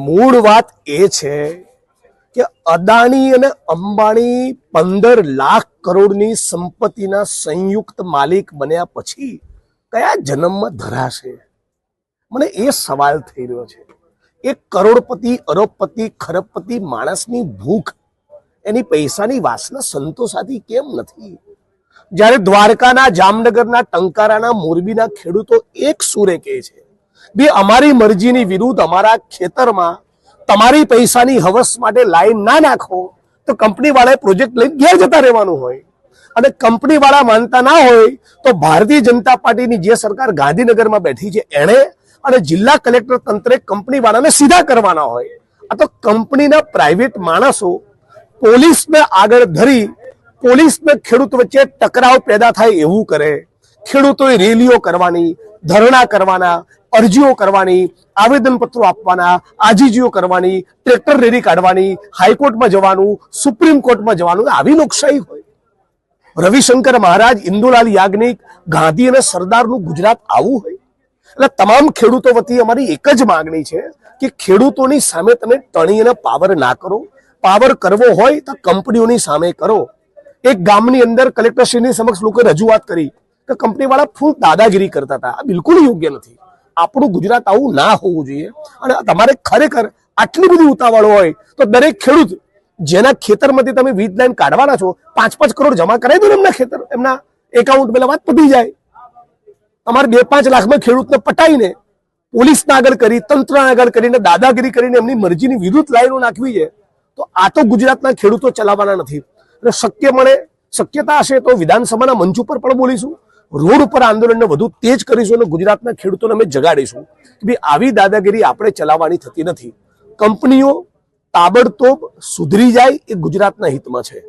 મૂળ વાત એ છે કે અદાણી અને અંબાણી 15 લાખ કરોડની સંપત્તિના સંયુક્ત માલિક બન્યા પછી કયા જન્મમાં ધરાશે? મને એ સવાલ થઈ રહ્યો છે. એક કરોડપતિ, અરબપતિ, ખરબપતિ માણસની ભૂખ, એની પૈસાની વાસના સંતોષાતી કેમ નથી? જ્યારે દ્વારકાના, જામનગરના, ટંકારાના, મોરબીના ખેડૂતો એક સુરે કહે છે, બે અમારી મરજીની વિરુદ્ધ અમારા ખેતરમાં તમારી પૈસાની હવસ માટે લાઈન ના નાખો તો કંપની વાળાએ પ્રોજેક્ટ લઈને ઘેર જતા રહેવાનું હોય. અને કંપની વાળા માનતા ના હોય તો ભારતીય જનતા પાર્ટીની જે સરકાર ગાંધીનગરમાં બેઠી છે એણે અને જિલ્લા કલેક્ટર તંત્રે કંપની વાળાને સીધા કરવાના હોય. આ તો કંપનીના પ્રાઇવેટ માણસો પોલીસને આગળ ધરી પોલીસને ખેડૂત વચ્ચે ટકરાવ પેદા થાય એવું કરે. ખેડૂતોએ રેલીઓ કરવાની, ધરણા કરવાના, અરજીઓ કરવાની, આવેદનપત્રો આપવાના, આજીજીઓ કરવાની, ટ્રેક્ટર રેલી કાઢવાની, હાઈકોર્ટમાં જવાનું, સુપ્રીમ કોર્ટમાં જવાનું. આવી લોકશાહી હોય? રવિશંકર મહારાજ, ઇન્દુલાલ યાજ્ઞિક, ગાંધી અને સરદારનું ગુજરાત આવું હોય? એટલે તમામ ખેડૂતો વતી અમારી એક જ માંગણી છે કે ખેડૂતોની સામે તમે ટણી અને પાવર ના કરો. પાવર કરવો હોય તો કંપનીઓની સામે કરો. એક ગામની અંદર કલેક્ટરશ્રીની સમક્ષ લોકોએ રજૂઆત કરી કે કંપની વાળા ફૂલ દાદાગીરી કરતા હતા. આ બિલકુલ યોગ્ય નથી. આપણું ગુજરાત આવું ના હોવું જોઈએ. અને તમારે ખરેખર આટલી બધી ઉતાવળ હોય તો દરેક ખેડૂત જેના ખેતરમાંથી તમે વીજ લાઈન કાઢવાના છો 5-5 કરોડ જમા કરાવી દો એમના ખેતર, એમના એકાઉન્ટ, પેલા વાત પતી જાય. તમારે 2-5 લાખમાં ખેડૂતને પટાઈને પોલીસના આગળ કરી, તંત્રના આગળ કરીને, દાદાગીરી કરીને એમની મરજીની વિરુદ્ધ લાઈનો નાખવી છે તો આ તો ગુજરાતના ખેડૂતો ચલાવવાના નથી. એટલે શક્યતા હશે તો વિધાનસભાના મંચ ઉપર પણ બોલીશું, રોડ ઉપર આંદોલનને વધુ તેજ કરીશું અને ગુજરાતના ખેડૂતોને અમે જગાડીશું કે ભાઈ આવી દાદાગીરી આપણે ચલાવવાની થતી નથી. કંપનીઓ તાબડતોબ સુધરી જાય એ ગુજરાતના હિતમાં છે.